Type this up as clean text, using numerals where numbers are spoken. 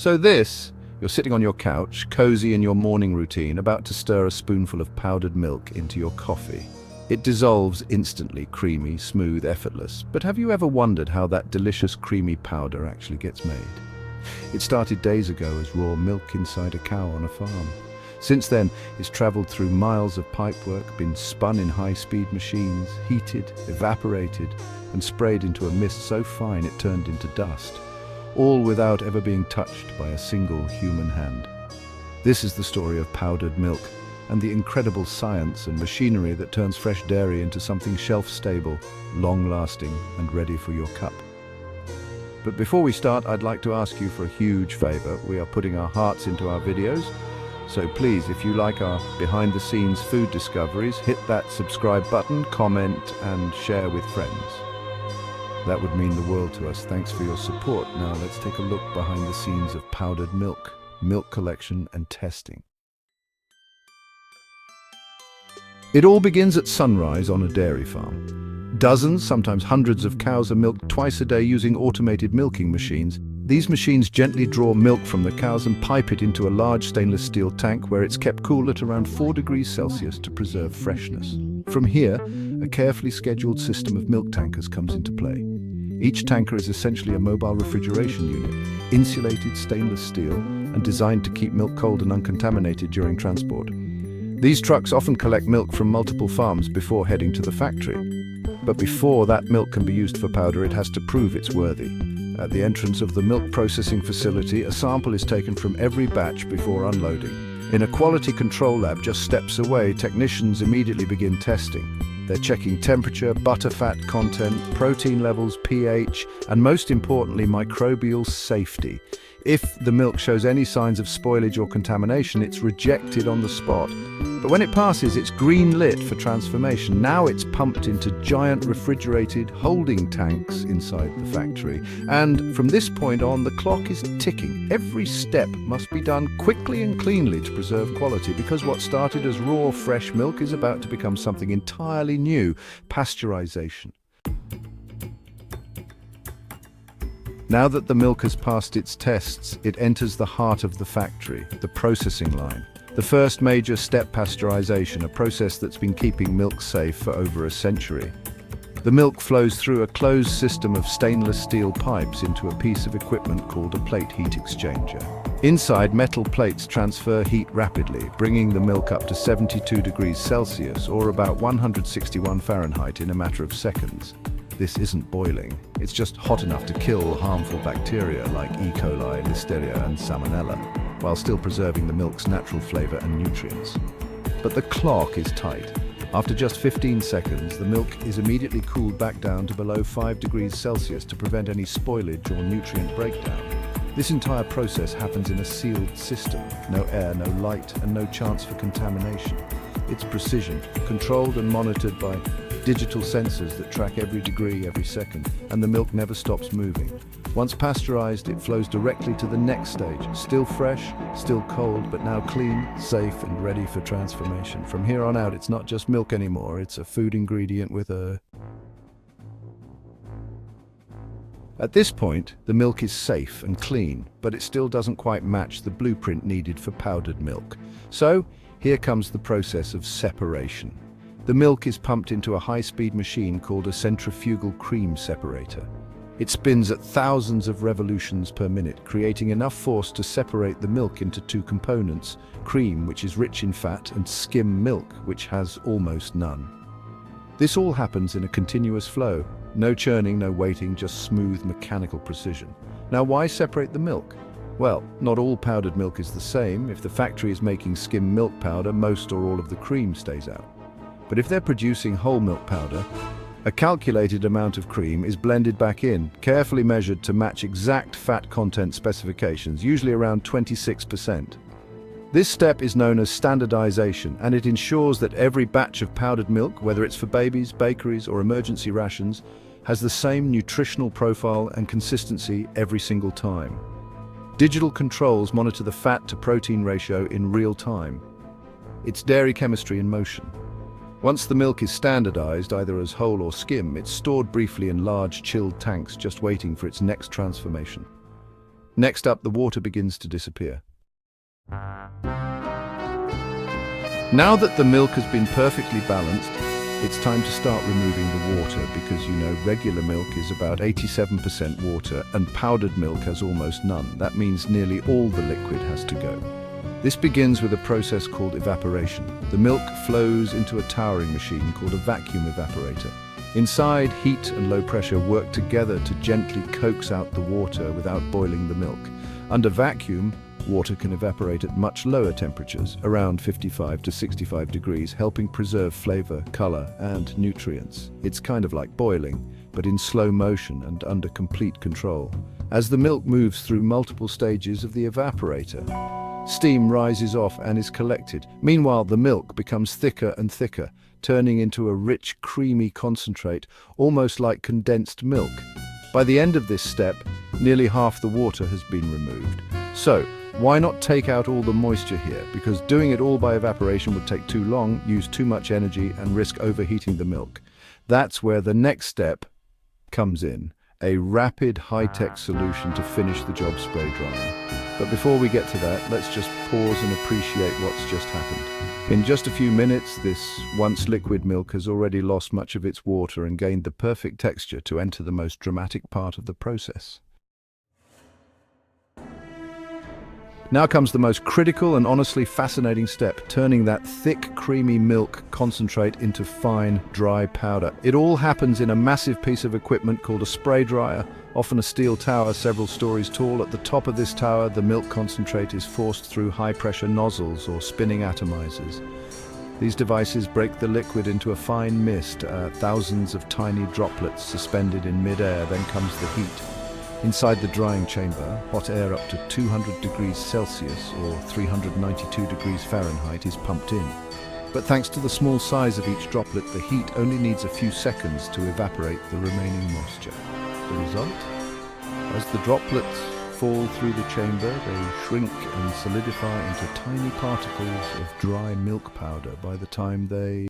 You're sitting on your couch, cozy in your morning routine, about to stir a spoonful of powdered milk into your coffee. It dissolves instantly, creamy, smooth, effortless. But have you ever wondered how that delicious creamy powder actually gets made? It started days ago as raw milk inside a cow on a farm. Since then, it's traveled through miles of pipework, been spun in high-speed machines, heated, evaporated, and sprayed into a mist so fine it turned into dust, all without ever being touched by a single human hand. This is the story of powdered milk and the incredible science and machinery that turns fresh dairy into something shelf-stable, long-lasting, and ready for your cup. But before we start, I'd like to ask you for a huge favor. We are putting our hearts into our videos, so please, if you like our behind-the-scenes food discoveries, hit that subscribe button, comment, and share with friends. That would mean the world to us. Thanks for your support. Now let's take a look behind the scenes of powdered milk, milk collection and testing. It all begins at sunrise on a dairy farm. Dozens, sometimes hundreds of cows are milked twice a day using automated milking machines. These machines gently draw milk from the cows and pipe it into a large stainless steel tank where it's kept cool at around 4 degrees Celsius to preserve freshness. From here, a carefully scheduled system of milk tankers comes into play. Each tanker is essentially a mobile refrigeration unit, insulated stainless steel and designed to keep milk cold and uncontaminated during transport. These trucks often collect milk from multiple farms before heading to the factory. But before that milk can be used for powder, it has to prove it's worthy. At the entrance of the milk processing facility, a sample is taken from every batch before unloading. In a quality control lab just steps away, technicians immediately begin testing. They're checking temperature, butterfat content, protein levels, pH, and most importantly, microbial safety. If the milk shows any signs of spoilage or contamination, it's rejected on the spot. But when it passes, it's green lit for transformation. Now it's pumped into giant refrigerated holding tanks inside the factory. And from this point on, the clock is ticking. Every step must be done quickly and cleanly to preserve quality, because what started as raw, fresh milk is about to become something entirely new: pasteurization. Now that the milk has passed its tests, it enters the heart of the factory, the processing line. The first major step: pasteurization, a process that's been keeping milk safe for over a century. The milk flows through a closed system of stainless steel pipes into a piece of equipment called a plate heat exchanger. Inside, metal plates transfer heat rapidly, bringing the milk up to 72 degrees Celsius, or about 161 Fahrenheit, in a matter of seconds. This isn't boiling, it's just hot enough to kill harmful bacteria like E. coli, Listeria and Salmonella, while still preserving the milk's natural flavor and nutrients. But the clock is tight. After just 15 seconds, the milk is immediately cooled back down to below 5 degrees Celsius to prevent any spoilage or nutrient breakdown. This entire process happens in a sealed system. No air, no light, and no chance for contamination. It's precision, controlled and monitored by digital sensors that track every degree every second, and the milk never stops moving. Once pasteurized, it flows directly to the next stage, still fresh, still cold, but now clean, safe, and ready for transformation. From here on out, it's not just milk anymore, it's a food ingredient with a... At this point, the milk is safe and clean, but it still doesn't quite match the blueprint needed for powdered milk. So, here comes the process of separation. The milk is pumped into a high-speed machine called a centrifugal cream separator. It spins at thousands of revolutions per minute, creating enough force to separate the milk into two components: cream, which is rich in fat, and skim milk, which has almost none. This all happens in a continuous flow. No churning, no waiting, just smooth mechanical precision. Now, why separate the milk? Well, not all powdered milk is the same. If the factory is making skim milk powder, most or all of the cream stays out. But if they're producing whole milk powder, a calculated amount of cream is blended back in, carefully measured to match exact fat content specifications, usually around 26%. This step is known as standardization, and it ensures that every batch of powdered milk, whether it's for babies, bakeries, or emergency rations, has the same nutritional profile and consistency every single time. Digital controls monitor the fat to protein ratio in real time. It's dairy chemistry in motion. Once the milk is standardized, either as whole or skim, it's stored briefly in large chilled tanks just waiting for its next transformation. Next up, the water begins to disappear. Now that the milk has been perfectly balanced, it's time to start removing the water because regular milk is about 87% water and powdered milk has almost none. That means nearly all the liquid has to go. This begins with a process called evaporation. The milk flows into a towering machine called a vacuum evaporator. Inside, heat and low pressure work together to gently coax out the water without boiling the milk. Under vacuum, water can evaporate at much lower temperatures, around 55 to 65 degrees, helping preserve flavor, color, and nutrients. It's kind of like boiling, but in slow motion and under complete control. As the milk moves through multiple stages of the evaporator, steam rises off and is collected. Meanwhile, the milk becomes thicker and thicker, turning into a rich, creamy concentrate, almost like condensed milk. By the end of this step, nearly half the water has been removed. So, why not take out all the moisture here? Because doing it all by evaporation would take too long, use too much energy, and risk overheating the milk. That's where the next step comes in, a rapid, high-tech solution to finish the job: spray drying. But before we get to that, let's just pause and appreciate what's just happened. In just a few minutes, this once liquid milk has already lost much of its water and gained the perfect texture to enter the most dramatic part of the process. Now comes the most critical and honestly fascinating step, turning that thick, creamy milk concentrate into fine, dry powder. It all happens in a massive piece of equipment called a spray dryer, often a steel tower several stories tall. At the top of this tower, the milk concentrate is forced through high-pressure nozzles or spinning atomizers. These devices break the liquid into a fine mist, thousands of tiny droplets suspended in mid-air. Then comes the heat. Inside the drying chamber, hot air up to 200 degrees Celsius or 392 degrees Fahrenheit is pumped in. But thanks to the small size of each droplet, the heat only needs a few seconds to evaporate the remaining moisture. The result? As the droplets fall through the chamber, they shrink and solidify into tiny particles of dry milk powder by the time they